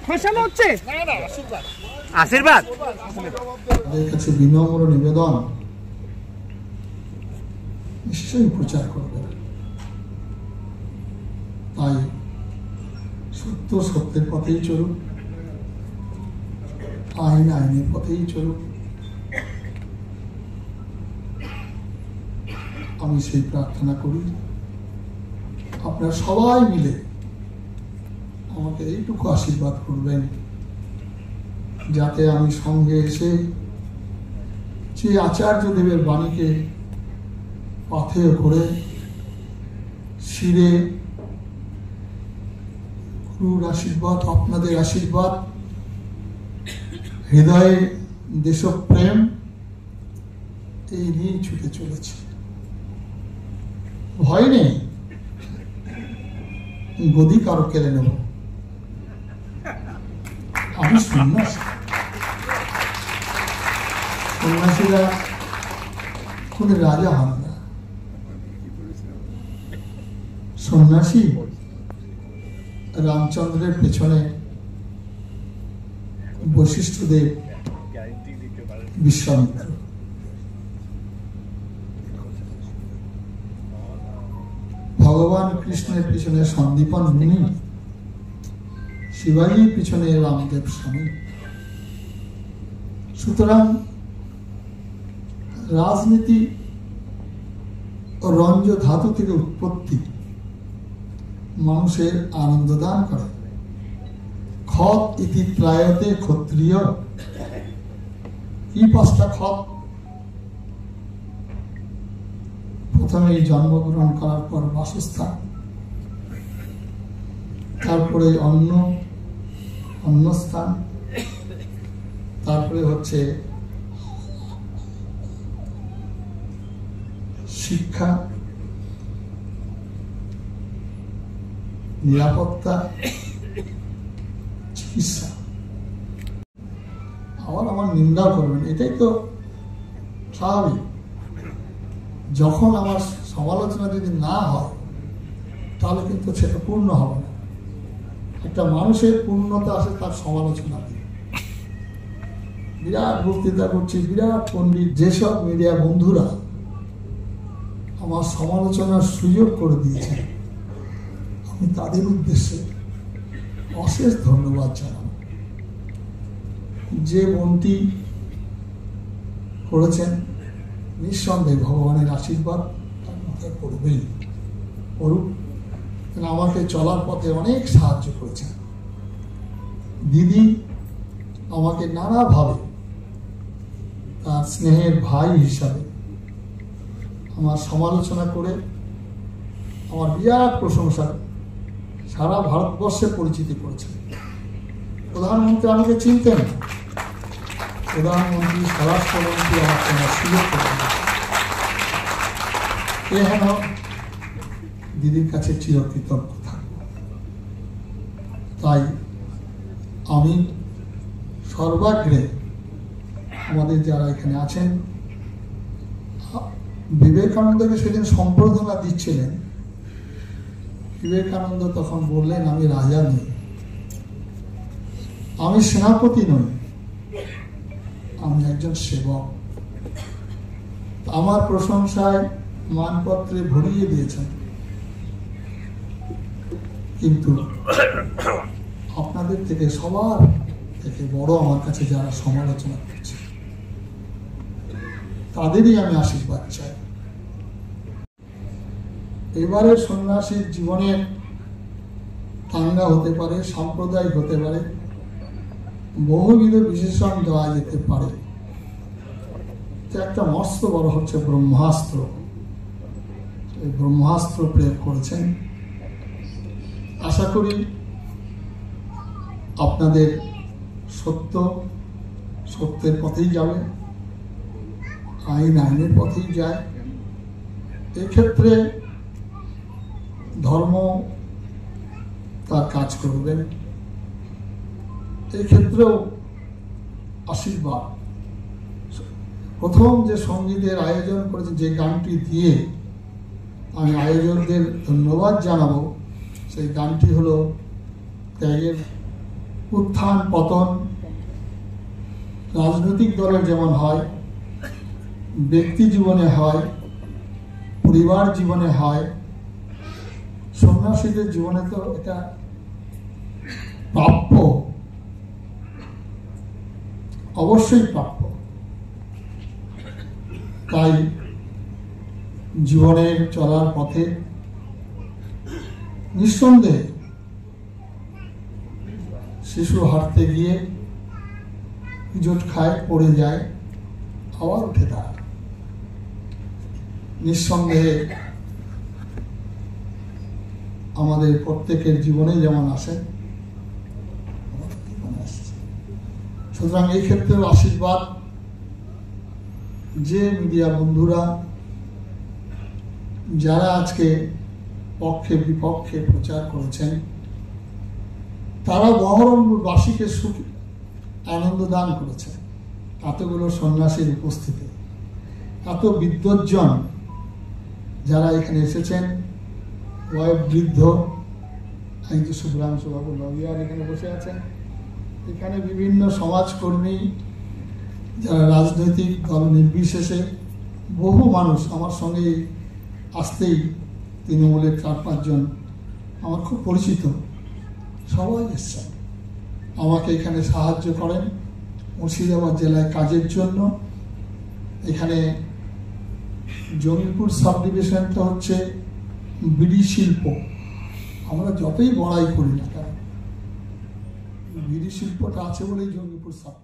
ফাঁসানো হচ্ছে। আশীর্বাদ কাছে বিনম্র নিবেদন, নিশ্চয়ই প্রচার করবেন। তাই সত্য সত্যের পথেই চলুক, আইন আইনের পথেই চলুক, আমি সেই প্রার্থনা করি। আপনারা সবাই মিলে আমাকে এইটুকু আশীর্বাদ করবেন, যাতে আমি সঙ্গে এসে যে আচার্যদেবের বাণীকে পাথেয় করে শিরে গুরুর আশীর্বাদ, আপনাদের আশীর্বাদ, হৃদয়ে দেশপ্রেম, এই নিয়ে ছুটে চলেছে। ভয় নেই গদি কারো কেড়ে নেব। আমি সন্ন্যাসী, সন্ন্যাসীরা কোন রাজা হন না। সন্ন্যাসী রামচন্দ্রের পেছনে বশিষ্ঠদেব, বিশ্বামিত্র, ভগবান কৃষ্ণের পিছনে সন্দীপন মুনি, শিবাজির পিছনে রামদেব স্বামী। সুতরাং রাজনীতি ও রঞ্জ ধাতু থেকে উৎপত্তি, মানুষের আনন্দ দান করে। খত ইতি ত্রায়তে ক্ষত্রিয়, কি পাঁচটা খত? প্রথমে জন্মগ্রহণ করার পর বাসস্থান, তারপরে অন্নস্থান, তারপরে হচ্ছে শিক্ষা, নিরাপত্তা, চিকিৎসা। আবার আমার নিন্দা করবেন, এটাই তো স্বাভাবিক। যখন আমার সমালোচনা যদি না হয় তাহলে কিন্তু সেটা পূর্ণ হবে না। একটা মানুষের পূর্ণতা আসে তার সমালোচনা দিয়ে। বিরাট বক্তৃতা করছি, বিরাট পণ্ডিত, যেসব মিডিয়া বন্ধুরা আমার সমালোচনার সুযোগ করে দিয়েছেন, আমি তাদের উদ্দেশ্যে অশেষ ধন্যবাদ জানাব। যে মনটি করেছেন, নিঃসন্দেহে ভগবানের আশীর্বাদ তার মাথায় পড়বেই, পড়ুক। আমাকে চলার পথে অনেক সাহায্য করেছেন। দিদি আমাকে নানাভাবে তার স্নেহের ভাই হিসাবে আমার সমালোচনা করে আমার বিরাট প্রশংসা সারা ভারতবর্ষে পরিচিতি করেছেন। প্রধানমন্ত্রী আমাকে চিনতেন, প্রধানমন্ত্রী, স্বরাষ্ট্রমন্ত্রী আমাকে আমার সুযোগ করেন। এহেন দিদির কাছে চিরকৃতজ্ঞ থাকব। তাই আমি সর্বাগ্রে আমাদের যারা এখানে আছেন, বিবেকানন্দকে সেদিন সম্বর্ধনা দিচ্ছিলেন, বিবেকানন্দ তখন বললেন, আমি রাজা নই, আমি সেনাপতি নই, আমি একজন সেবক। আমার প্রশংসায় মানপত্রে ভরিয়ে দিয়েছেন, কিন্তু আপনাদের থেকে সবার থেকে বড় আমার কাছে যারা সমালোচনা করছে তাদেরই আমি আশীর্বাদ চাই। এবারে সন্ন্যাসীর জীবনের দাঙ্গা হতে পারে, সাম্প্রদায়িক হতে পারে, বহুবিধ বিশেষণ দেওয়া যেতে পারে। একটা মস্ত বড় হচ্ছে ব্রহ্মাস্ত্র। এই ব্রহ্মাস্ত্র প্রয়োগ করেছেন। আশা করি আপনাদের সত্যের পথেই যাবে, আইন আইনের পথেই যায়। এক্ষেত্রে ধর্ম তার কাজ করবেন, এই ক্ষেত্রেও আশীর্বাদ। প্রথম যে সঙ্গীতের আয়োজন করেছে, যে গানটি দিয়ে আমি আয়োজকদের ধন্যবাদ জানাবো। সেই গানটি হলো ত্যাগের উত্থান পতন রাজনৈতিক দলের যেমন হয়, ব্যক্তি জীবনে হয়, পরিবার জীবনে হয়, সন্ন্যাসীদের জীবনে তো এটা প্রাপ্য, অবশ্যই প্রাপ্য। তাই জীবনের চলার পথে নিঃসন্দেহে শিশু হাঁটতে গিয়ে জোট খায়, পড়ে যায়, আবার উঠে দাঁড়ায়। নিঃসন্দেহে আমাদের প্রত্যেকের জীবনে যেমন আসে, সুতরাং এই ক্ষেত্রেও আশীর্বাদ যে মিডিয়া বন্ধুরা যারা আজকে পক্ষে বিপক্ষে প্রচার করেছেন, তারা বহরমপুরবাসীকে সুখ আনন্দ দান করেছেন। এতগুলো সন্ন্যাসীর উপস্থিতি, এত বিদ্বজ্জন যারা এখানে এসেছেন, বৃদ্ধ এই যে শুভ্রাংশুবাবু লবিয়ার এখানে বসে আছেন, এখানে বিভিন্ন সমাজকর্মী, যারা রাজনৈতিক দল নির্বিশেষে বহু মানুষ আমার সঙ্গে আসতেই তৃণমূলের 4-5 জন আমার খুব পরিচিত, সবাই এসছেন আমাকে এখানে সাহায্য করেন মুর্শিদাবাদ জেলায় কাজের জন্য। এখানে জঙ্গিপুর সাব ডিভিশনটা হচ্ছে বিড়ি শিল্প। আমরা যতই বড়াই করি না কেন, বিড়ি শিল্পটা আছে বলেই জঙ্গিপুর সাব